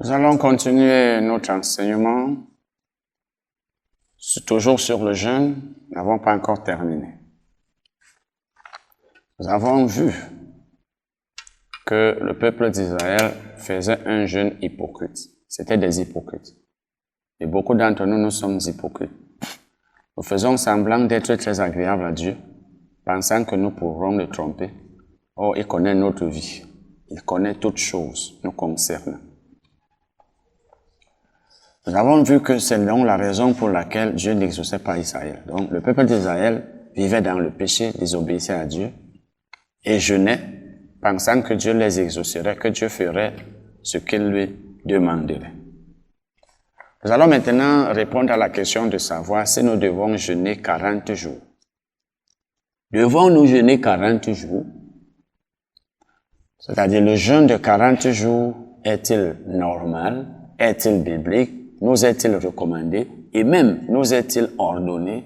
Nous allons continuer notre enseignement, toujours sur le jeûne. Nous n'avons pas encore terminé. Nous avons vu que le peuple d'Israël faisait un jeûne hypocrite. C'était des hypocrites. Et beaucoup d'entre nous, nous sommes hypocrites. Nous faisons semblant d'être très agréables à Dieu, pensant que nous pourrons le tromper. Oh, il connaît notre vie. Il connaît toutes choses nous concernant. Nous avons vu que c'est donc la raison pour laquelle Dieu n'exauçait pas Israël. Donc, le peuple d'Israël vivait dans le péché, désobéissait à Dieu et jeûnait, pensant que Dieu les exaucerait, que Dieu ferait ce qu'il lui demanderait. Nous allons maintenant répondre à la question de savoir si nous devons jeûner 40 jours. Devons-nous jeûner 40 jours? C'est-à-dire, le jeûne de 40 jours est-il normal? Est-il biblique? Nous est-il recommandé? Et même, nous est-il ordonné?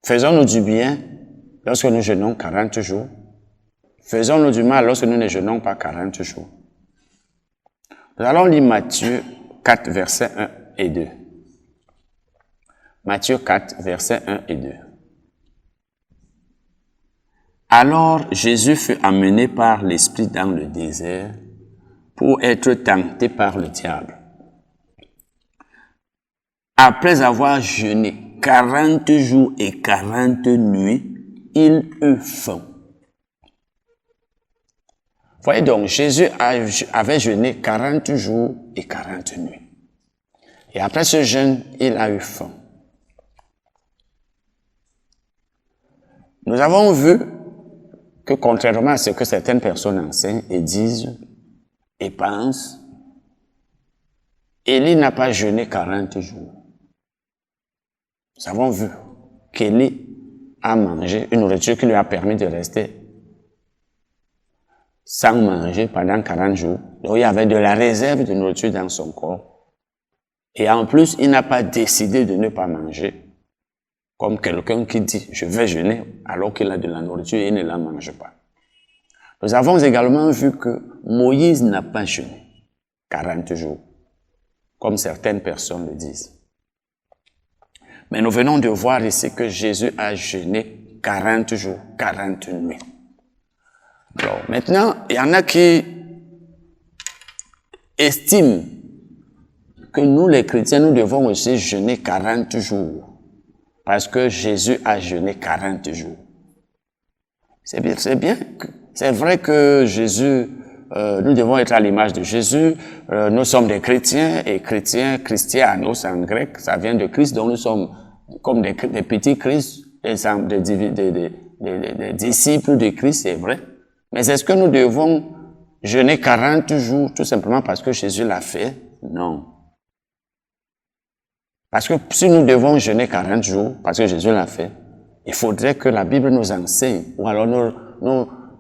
Faisons-nous du bien lorsque nous jeûnons 40 jours? Faisons-nous du mal lorsque nous ne jeûnons pas 40 jours? Nous allons lire Matthieu 4, versets 1 et 2. Matthieu 4, versets 1 et 2. Alors Jésus fut amené par l'Esprit dans le désert pour être tenté par le diable. Après avoir jeûné 40 jours et 40 nuits, il eut faim. Voyez donc, Jésus avait jeûné 40 jours et 40 nuits. Et après ce jeûne, il a eu faim. Nous avons vu que contrairement à ce que certaines personnes enseignent et disent et pensent, Élie n'a pas jeûné 40 jours. Nous avons vu qu'Élie a mangé une nourriture qui lui a permis de rester sans manger pendant 40 jours. Donc il y avait de la réserve de nourriture dans son corps. Et en plus, il n'a pas décidé de ne pas manger. Comme quelqu'un qui dit, je vais jeûner, alors qu'il a de la nourriture et il ne la mange pas. Nous avons également vu que Moïse n'a pas jeûné 40 jours, comme certaines personnes le disent. Mais nous venons de voir ici que Jésus a jeûné 40 jours, 40 nuits. Alors, maintenant, il y en a qui estiment que nous, les chrétiens, nous devons aussi jeûner 40 jours. Parce que Jésus a jeûné 40 jours. C'est bien. C'est vrai que Jésus, nous devons être à l'image de Jésus. Nous sommes des chrétiens et chrétiens, christianos en grec, ça vient de Christ, donc nous sommes comme des petits Christ, des disciples de Christ, c'est vrai. Mais est-ce que nous devons jeûner 40 jours tout simplement parce que Jésus l'a fait? Non. Parce que si nous devons jeûner 40 jours, parce que Jésus l'a fait, il faudrait que la Bible nous enseigne, ou alors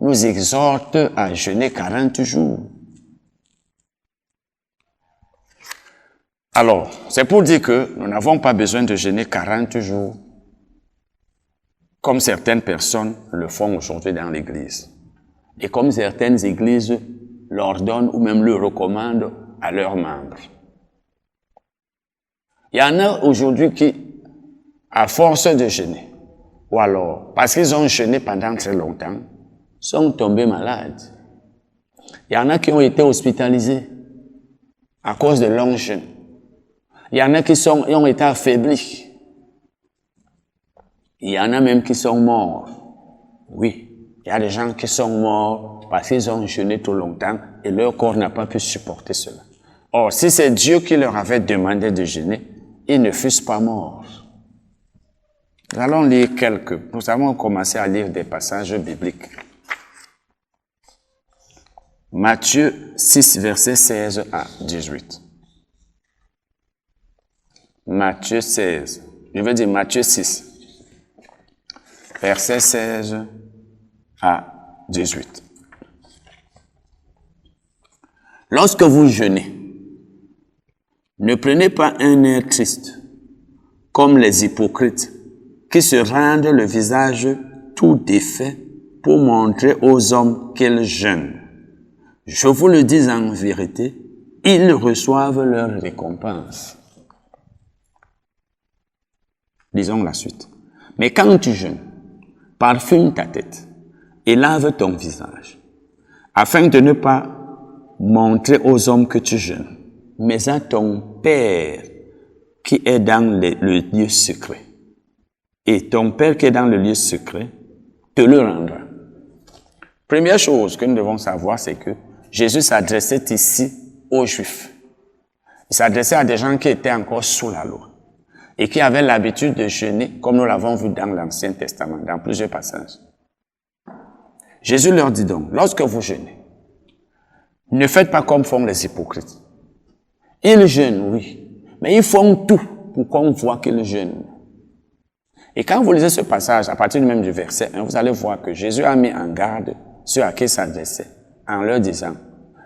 nous exhorte à jeûner 40 jours. Alors, c'est pour dire que nous n'avons pas besoin de jeûner 40 jours, comme certaines personnes le font aujourd'hui dans l'Église. Et comme certaines églises l'ordonnent ou même le recommandent à leurs membres. Il y en a aujourd'hui qui, à force de jeûner, ou alors, parce qu'ils ont jeûné pendant très longtemps, sont tombés malades. Il y en a qui ont été hospitalisés à cause de longs jeûnes. Il y en a qui ont été affaiblis. Il y en a même qui sont morts. Oui, il y a des gens qui sont morts parce qu'ils ont jeûné trop longtemps et leur corps n'a pas pu supporter cela. Or, si c'est Dieu qui leur avait demandé de jeûner, ils ne fussent pas morts. Nous allons lire nous allons commencer à lire des passages bibliques. Matthieu 6, versets 16 à 18. Matthieu 6, versets 16 à 18. Lorsque vous jeûnez, ne prenez pas un air triste, comme les hypocrites, qui se rendent le visage tout défait pour montrer aux hommes qu'ils jeûnent. Je vous le dis en vérité, ils reçoivent leur récompense. Lisons la suite. Mais quand tu jeûnes, parfume ta tête et lave ton visage, afin de ne pas montrer aux hommes que tu jeûnes, mais à ton Père qui est dans le lieu secret. Et ton Père qui est dans le lieu secret te le rendra. Première chose que nous devons savoir, c'est que Jésus s'adressait ici aux Juifs. Il s'adressait à des gens qui étaient encore sous la loi et qui avaient l'habitude de jeûner, comme nous l'avons vu dans l'Ancien Testament, dans plusieurs passages. Jésus leur dit donc, lorsque vous jeûnez, ne faites pas comme font les hypocrites. Ils jeûnent, oui, mais ils font tout pour qu'on voit qu'ils jeûnent. Et quand vous lisez ce passage, à partir même du verset 1, vous allez voir que Jésus a mis en garde ceux à qui il s'adressait, en leur disant,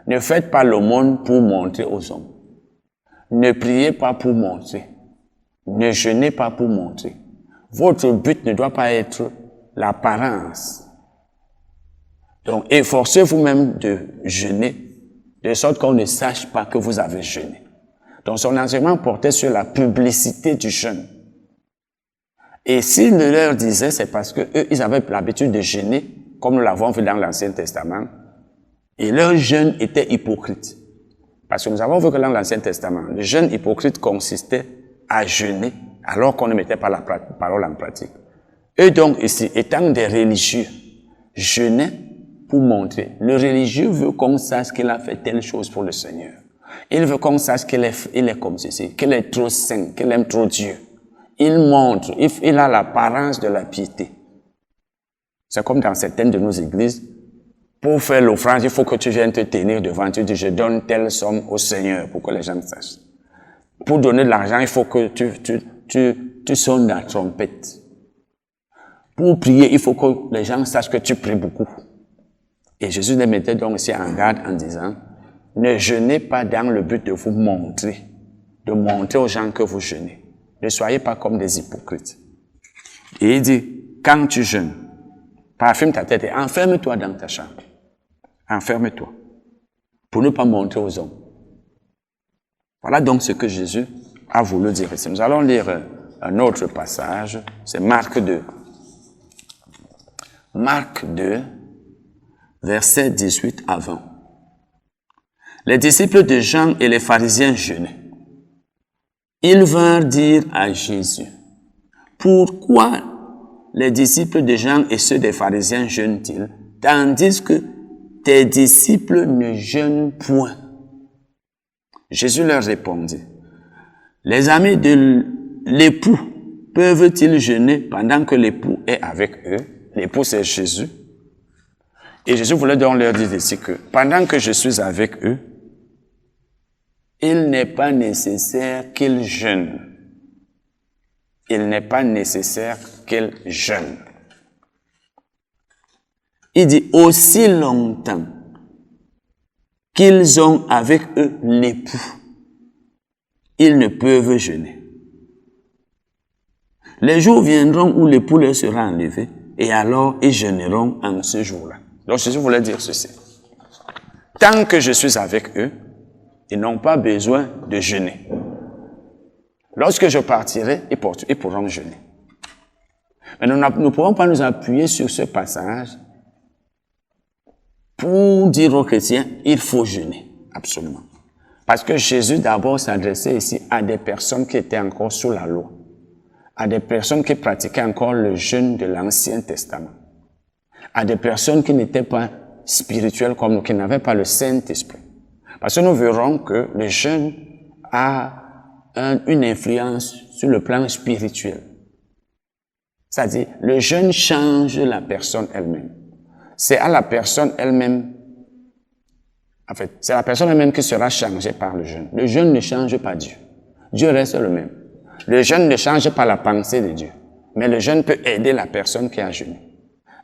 ne faites pas l'aumône pour montrer aux hommes. Ne priez pas pour montrer. Ne jeûnez pas pour montrer. Votre but ne doit pas être l'apparence. Donc, efforcez-vous même de jeûner, de sorte qu'on ne sache pas que vous avez jeûné. Donc, son enseignement portait sur la publicité du jeûne. Et s'il ne leur disait, c'est parce que eux, ils avaient l'habitude de jeûner, comme nous l'avons vu dans l'Ancien Testament, et leur jeûne était hypocrite. Parce que nous avons vu que dans l'Ancien Testament, le jeûne hypocrite consistait à jeûner, alors qu'on ne mettait pas la parole en pratique. Eux donc, ici, étant des religieux, jeûnaient pour montrer. Le religieux veut qu'on sache qu'il a fait telle chose pour le Seigneur. Il veut qu'on sache qu'il est comme ceci, qu'il est trop saint, qu'il aime trop Dieu. Il montre, il a l'apparence de la piété. C'est comme dans certaines de nos églises, pour faire l'offrande, il faut que tu viennes te tenir devant, tu dis, je donne telle somme au Seigneur pour que les gens sachent. Pour donner de l'argent, il faut que tu sonnes la trompette. Pour prier, il faut que les gens sachent que tu pries beaucoup. Et Jésus les mettait donc ici en garde en disant, ne jeûnez pas dans le but de vous montrer, de montrer aux gens que vous jeûnez. Ne soyez pas comme des hypocrites. Et il dit, quand tu jeûnes, parfume ta tête et enferme-toi dans ta chambre. Enferme-toi. Pour ne pas montrer aux hommes. Voilà donc ce que Jésus a voulu dire ici. Nous allons lire un autre passage. C'est Marc 2. Marc 2, verset 18 à 20. Les disciples de Jean et les pharisiens jeûnaient. Ils vinrent dire à Jésus, « Pourquoi les disciples de Jean et ceux des pharisiens jeûnent-ils, tandis que tes disciples ne jeûnent point ?» Jésus leur répondit, « Les amis de l'époux peuvent-ils jeûner pendant que l'époux est avec eux? » L'époux, c'est Jésus. Et Jésus voulait donc leur dire ici que pendant que je suis avec eux, il n'est pas nécessaire qu'ils jeûnent. Il n'est pas nécessaire qu'ils jeûnent. Il dit aussi longtemps qu'ils ont avec eux l'époux, ils ne peuvent jeûner. Les jours viendront où l'époux leur sera enlevé, et alors ils jeûneront en ce jour-là. Donc Jésus voulait dire ceci. Tant que je suis avec eux, ils n'ont pas besoin de jeûner. Lorsque je partirai, ils pourront jeûner. Mais nous ne pouvons pas nous appuyer sur ce passage pour dire aux chrétiens, il faut jeûner. Absolument. Parce que Jésus d'abord s'adressait ici à des personnes qui étaient encore sous la loi, à des personnes qui pratiquaient encore le jeûne de l'Ancien Testament, à des personnes qui n'étaient pas spirituelles comme nous, qui n'avaient pas le Saint-Esprit. Parce que nous verrons que le jeûne a une influence sur le plan spirituel. C'est-à-dire, le jeûne change la personne elle-même. C'est à la personne elle-même, en fait, c'est la personne elle-même qui sera changée par le jeûne. Le jeûne ne change pas Dieu. Dieu reste le même. Le jeûne ne change pas la pensée de Dieu. Mais le jeûne peut aider la personne qui a jeûné.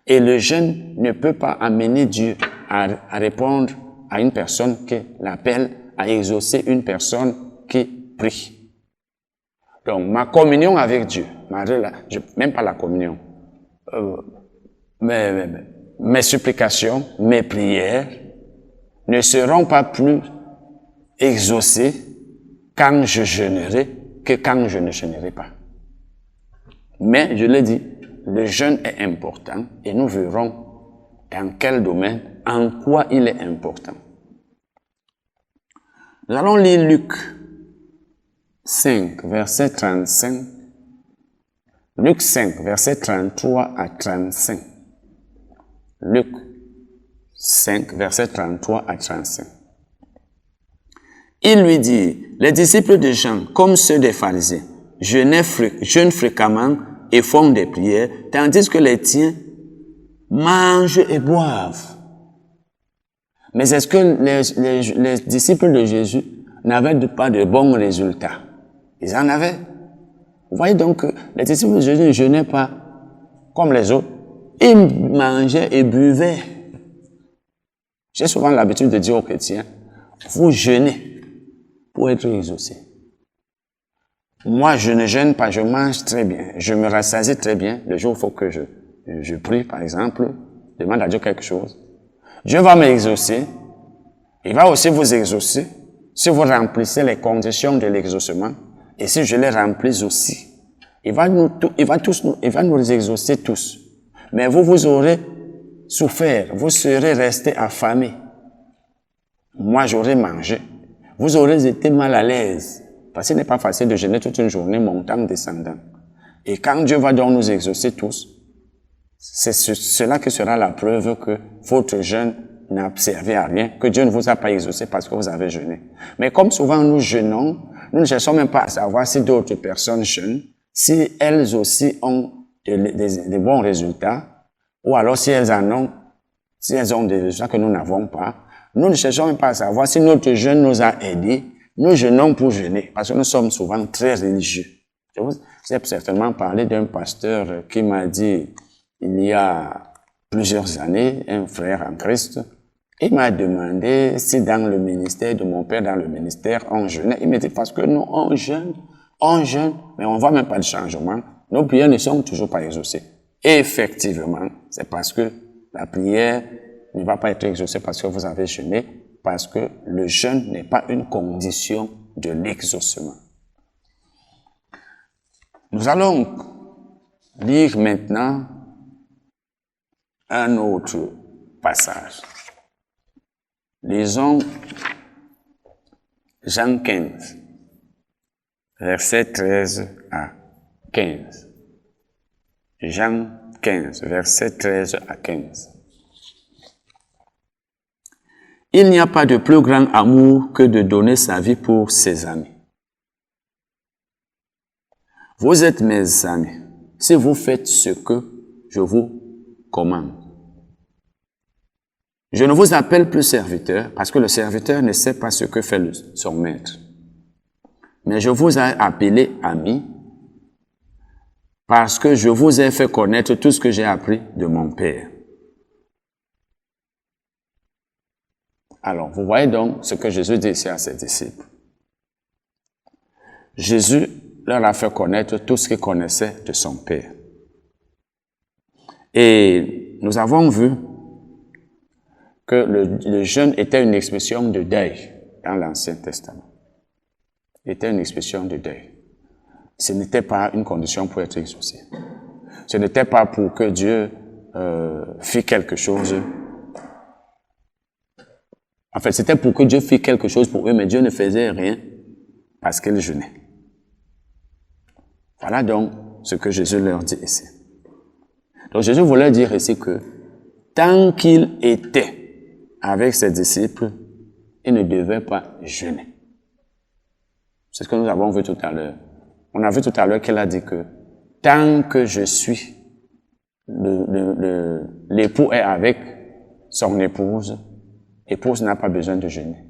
Et le jeûne ne peut pas amener Dieu à répondre à une personne qui l'appelle, à exaucer une personne qui prie. Donc, ma communion avec Dieu, même pas la communion, mes supplications, mes prières ne seront pas plus exaucé quand je jeûnerai que quand je ne jeûnerai pas. Mais, je l'ai dit, le jeûne est important et nous verrons dans quel domaine, en quoi il est important. Nous allons lire Luc 5, verset 35. Luc 5, verset 33 à 35. Luc 5, verset 33 à 35. Il lui dit, les disciples de Jean, comme ceux des pharisiens, jeûnent fréquemment et font des prières, tandis que les tiens mangent et boivent. Mais est-ce que les disciples de Jésus n'avaient pas de bons résultats? Ils en avaient. Vous voyez donc que les disciples de Jésus ne jeûnaient pas comme les autres. Ils mangeaient et buvaient. J'ai souvent l'habitude de dire aux chrétiens, vous jeûnez pour être exaucés. Moi, je ne jeûne pas, je mange très bien. Je me rassasie très bien. Le jour où il faut que je prie, par exemple, demande à Dieu quelque chose. Dieu va m'exaucer. Il va aussi vous exaucer si vous remplissez les conditions de l'exaucement. Et si je les remplis aussi. Il va nous exaucer tous. Mais vous aurez souffert. Vous serez restés affamés. Moi, j'aurais mangé. Vous aurez été mal à l'aise. Parce qu'il n'est pas facile de jeûner toute une journée montant, descendant. Et quand Dieu va donc nous exaucer tous, c'est cela qui sera la preuve que votre jeûne n'a servi à rien, que Dieu ne vous a pas exaucé parce que vous avez jeûné. Mais comme souvent nous jeûnons, nous ne cherchons même pas à savoir si d'autres personnes jeûnent, si elles aussi ont des bons résultats, ou alors si elles ont des résultats que nous n'avons pas. Nous ne cherchons même pas à savoir si notre jeûne nous a aidés. Nous jeûnons pour jeûner, parce que nous sommes souvent très religieux. Je vous ai certainement parlé d'un pasteur qui m'a dit, il y a plusieurs années, un frère en Christ, il m'a demandé si dans le ministère de mon père, dans le ministère, on jeûnait. Il m'a dit, parce que nous, on jeûne, mais on ne voit même pas de changement. Nos prières ne sont toujours pas exaucées. Et effectivement, c'est parce que la prière ne va pas être exaucée parce que vous avez jeûné, parce que le jeûne n'est pas une condition de l'exaucement. Nous allons lire maintenant un autre passage. Lisons Jean 15, versets 13 à 15. Jean 15, versets 13 à 15. Il n'y a pas de plus grand amour que de donner sa vie pour ses amis. Vous êtes mes amis si vous faites ce que je vous commande. Je ne vous appelle plus serviteur parce que le serviteur ne sait pas ce que fait son maître. Mais je vous ai appelé amis parce que je vous ai fait connaître tout ce que j'ai appris de mon Père. Alors, vous voyez donc ce que Jésus dit ici à ses disciples. Jésus leur a fait connaître tout ce qu'il connaissait de son Père. Et nous avons vu que le jeûne était une expression de deuil dans l'Ancien Testament. Il était une expression de deuil. Ce n'était pas une condition pour être exaucé. Ce n'était pas pour que Dieu fît quelque chose. En fait, c'était pour que Dieu fît quelque chose pour eux, mais Dieu ne faisait rien parce qu'ils jeûnaient. Voilà donc ce que Jésus leur dit ici. Donc Jésus voulait dire ici que tant qu'il était avec ses disciples, il ne devait pas jeûner. C'est ce que nous avons vu tout à l'heure. On a vu tout à l'heure qu'elle a dit que tant que je suis, l'époux est avec son épouse, l'épouse n'a pas besoin de jeûner.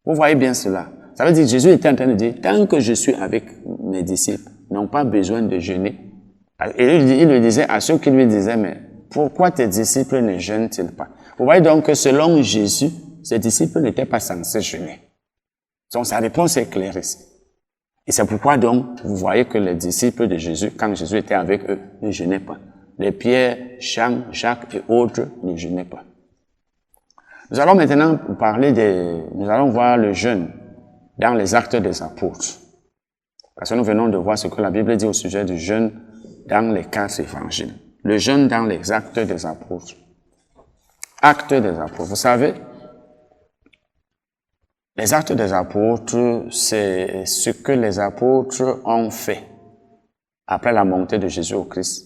Vous voyez bien cela. Ça veut dire que Jésus était en train de dire, tant que je suis avec mes disciples, n'ont pas besoin de jeûner. Et il le disait à ceux qui lui disaient, mais pourquoi tes disciples ne jeûnent-ils pas? Vous voyez donc que selon Jésus, ses disciples n'étaient pas censés jeûner. Donc sa réponse est claire ici. Et c'est pourquoi donc, vous voyez que les disciples de Jésus, quand Jésus était avec eux, ne jeûnaient pas. Les Pierre, Jean, Jacques et autres ne jeûnaient pas. Nous allons maintenant nous allons voir le jeûne dans les actes des apôtres. Parce que nous venons de voir ce que la Bible dit au sujet du jeûne dans les 4 évangiles. Le jeûne dans les actes des apôtres. Actes des apôtres. Vous savez, les actes des apôtres, c'est ce que les apôtres ont fait après la montée de Jésus au Christ,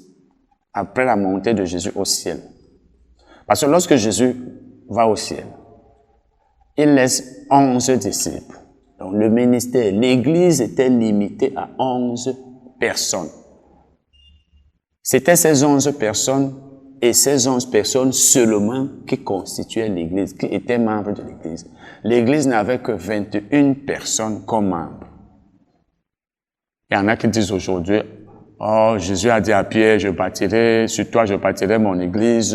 après la montée de Jésus au ciel. Parce que lorsque Jésus va au ciel, il laisse 11 disciples. Donc le ministère, l'Église était limitée à 11 personnes. C'était ces 11 personnes et ces 11 personnes seulement qui constituaient l'Église, qui étaient membres de l'Église. L'Église n'avait que 21 personnes comme membres. Il y en a qui disent aujourd'hui, « Oh, Jésus a dit à Pierre, je bâtirai, sur toi je bâtirai mon Église. »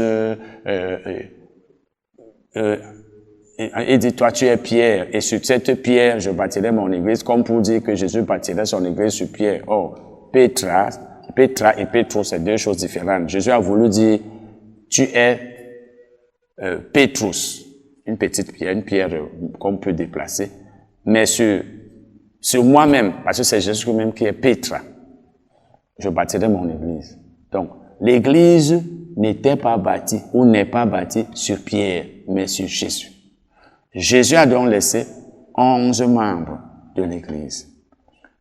Il dit, toi tu es Pierre, et sur cette pierre je bâtirai mon Église, comme pour dire que Jésus bâtirait son Église sur Pierre. Oh, Petra et Pétrus, c'est deux choses différentes. Jésus a voulu dire, tu es Pétrus, une petite pierre, une pierre qu'on peut déplacer, mais sur moi-même, parce que c'est Jésus même qui est Pétra, je bâtirai mon Église. Donc, l'Église n'était pas bâtie ou n'est pas bâtie sur Pierre, mais sur Jésus. Jésus a donc laissé 11 membres de l'Église.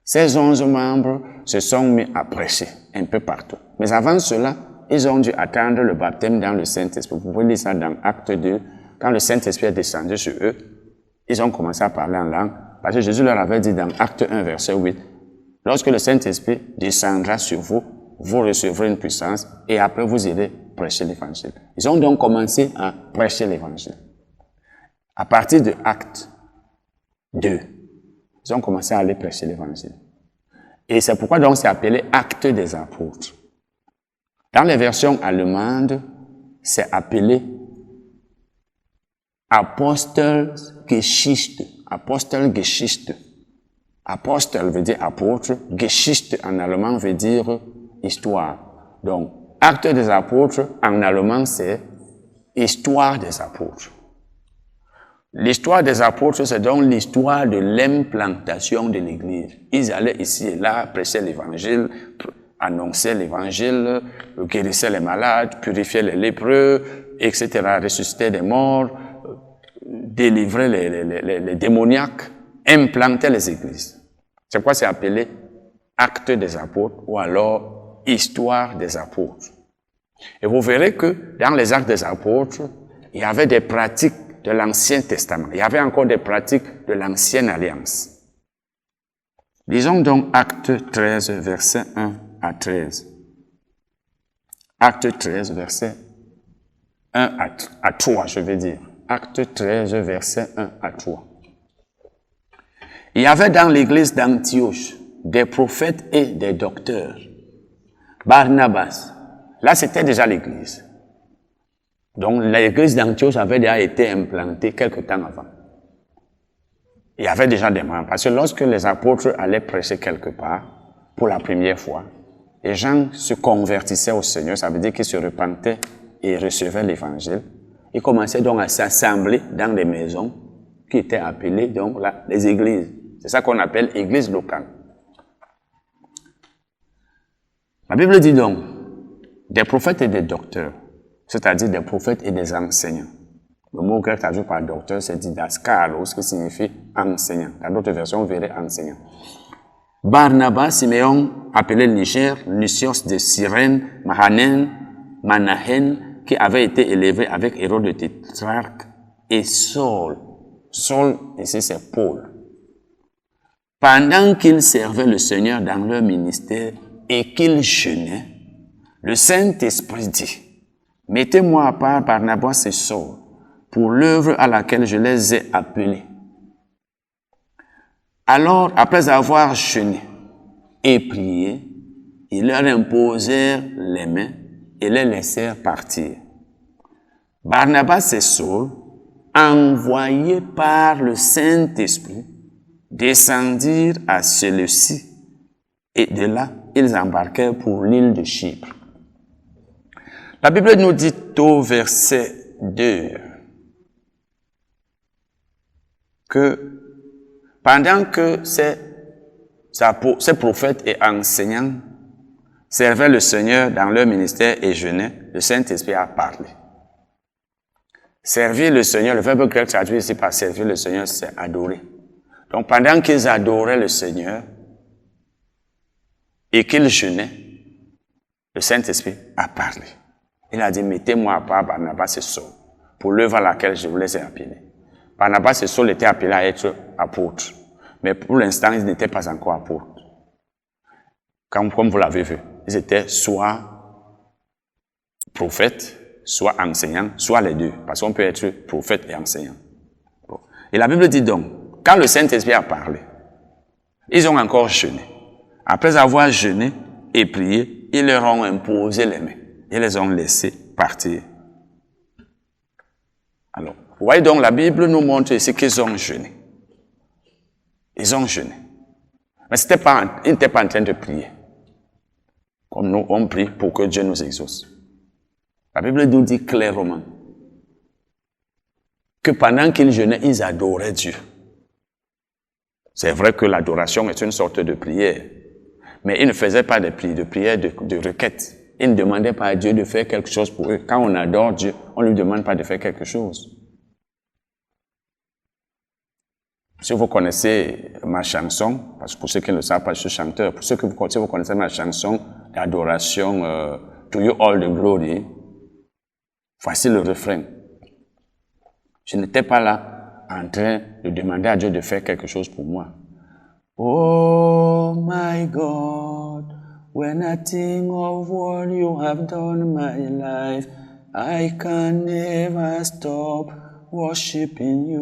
Ces 11 membres se sont mis à prêcher un peu partout. Mais avant cela, ils ont dû attendre le baptême dans le Saint-Esprit. Vous pouvez lire ça dans Acte 2. Quand le Saint-Esprit est descendu sur eux, ils ont commencé à parler en langue. Parce que Jésus leur avait dit dans Acte 1, verset 8, « Lorsque le Saint-Esprit descendra sur vous, vous recevrez une puissance et après vous irez prêcher l'Évangile. » Ils ont donc commencé à prêcher l'Évangile. À partir de Acte 2, ils ont commencé à aller prêcher l'Évangile. Et c'est pourquoi donc c'est appelé Acte des apôtres. Dans les versions allemandes, c'est appelé Apostelgeschichte. Apostelgeschichte. Apostel veut dire apôtre. Geschichte en allemand veut dire histoire. Donc, Acte des apôtres en allemand c'est Histoire des apôtres. L'histoire des apôtres, c'est donc l'histoire de l'implantation de l'Église. Ils allaient ici et là, prêcher l'Évangile, annoncer l'Évangile, guérissaient les malades, purifier les lépreux, etc., ressusciter des morts, délivrer les démoniaques, implanter les églises. C'est pourquoi c'est appelé Acte des apôtres ou alors Histoire des apôtres. Et vous verrez que dans les Actes des apôtres, il y avait des pratiques de l'Ancien Testament. Il y avait encore des pratiques de l'Ancienne Alliance. Lisons donc Acte 13, verset 1 à 13. Acte 13, verset 1 à 3, je vais dire. Acte 13, verset 1 à 3. Il y avait dans l'église d'Antioche des prophètes et des docteurs. Barnabas, là c'était déjà l'église. Donc l'église d'Antioche avait déjà été implantée quelque temps avant. Il y avait déjà des membres. Parce que lorsque les apôtres allaient prêcher quelque part, pour la première fois, les gens se convertissaient au Seigneur, ça veut dire qu'ils se repentaient et recevaient l'évangile. Ils commençaient donc à s'assembler dans des maisons qui étaient appelées donc là, les églises. C'est ça qu'on appelle église locale. La Bible dit donc, des prophètes et des docteurs, c'est-à-dire des prophètes et des enseignants. Le mot grec traduit par docteur, c'est didaskalos, ce qui signifie enseignant. Dans d'autres versions, vous verrez enseignant. Barnabas, Siméon, appelé Niger, Lucius de Cyrène, Manahen, qui avait été élevé avec Hérode le tétrarque, et Saul. Saul, ici c'est Paul. Pendant qu'ils servaient le Seigneur dans leur ministère et qu'ils jeûnaient, le Saint-Esprit dit, « Mettez-moi à part Barnabas et Saul pour l'œuvre à laquelle je les ai appelés. » Alors, après avoir jeûné et prié, ils leur imposèrent les mains et les laissèrent partir. Barnabas et Saul, envoyés par le Saint-Esprit, descendirent à celui-ci, et de là, ils embarquèrent pour l'île de Chypre. La Bible nous dit au verset 2 que Pendant que ces prophètes et enseignants servaient le Seigneur dans leur ministère et jeûnaient, le Saint-Esprit a parlé. Servir le Seigneur, le verbe grec traduit ici par servir le Seigneur, c'est adorer. Donc pendant qu'ils adoraient le Seigneur et qu'ils jeûnaient, le Saint-Esprit a parlé. Il a dit, mettez-moi à part Barnabas et Saul pour l'œuvre à laquelle je vous les ai appelés. Barnabas et Saul étaient appelés à être apôtres. Mais pour l'instant, ils n'étaient pas encore apôtres. Comme vous l'avez vu, ils étaient soit prophètes, soit enseignants, soit les deux. Parce qu'on peut être prophète et enseignant. Bon. Et la Bible dit donc, quand le Saint-Esprit a parlé, ils ont encore jeûné. Après avoir jeûné et prié, ils leur ont imposé les mains. Ils les ont laissés partir. Alors, vous voyez donc, la Bible nous montre ici qu'ils ont jeûné. Ils ont jeûné. Mais ils n'étaient pas en train de prier. Comme nous, on prie pour que Dieu nous exauce. La Bible nous dit clairement que pendant qu'ils jeûnaient, ils adoraient Dieu. C'est vrai que l'adoration est une sorte de prière. Mais ils ne faisaient pas de prière, de requête. Ils ne demandaient pas à Dieu de faire quelque chose pour eux. Quand on adore Dieu, on ne lui demande pas de faire quelque chose. Si vous connaissez ma chanson, parce que pour ceux qui ne le savent pas, je suis chanteur, si vous connaissez ma chanson d'adoration, To You All the Glory, voici le refrain. Je n'étais pas là en train de demander à Dieu de faire quelque chose pour moi. Oh my God, when I think of what you have done in my life, I can never stop worshiping you.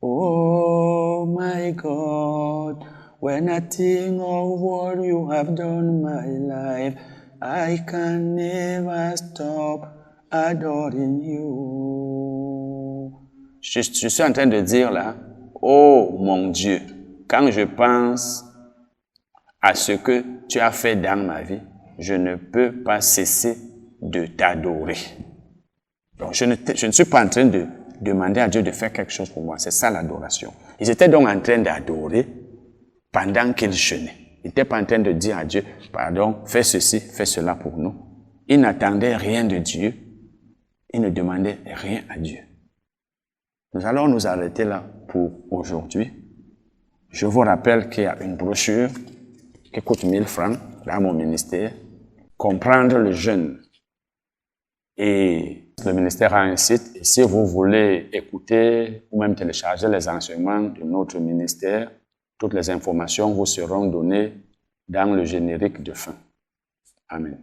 Oh my God, when I think of what you have done in my life, I can never stop adoring you. Je suis en train de dire là, oh mon Dieu, quand je pense à ce que tu as fait dans ma vie, je ne peux pas cesser de t'adorer. Donc je ne suis pas en train de demander à Dieu de faire quelque chose pour moi. C'est ça l'adoration. Ils étaient donc en train d'adorer pendant qu'ils jeûnaient. Ils n'étaient pas en train de dire à Dieu, pardon, fais ceci, fais cela pour nous. Ils n'attendaient rien de Dieu. Ils ne demandaient rien à Dieu. Nous allons nous arrêter là pour aujourd'hui. Je vous rappelle qu'il y a une brochure qui coûte 1000 francs dans mon ministère. Comprendre le jeûne. Et le ministère a un site. Et si vous voulez écouter ou même télécharger les enseignements de notre ministère, toutes les informations vous seront données dans le générique de fin. Amen.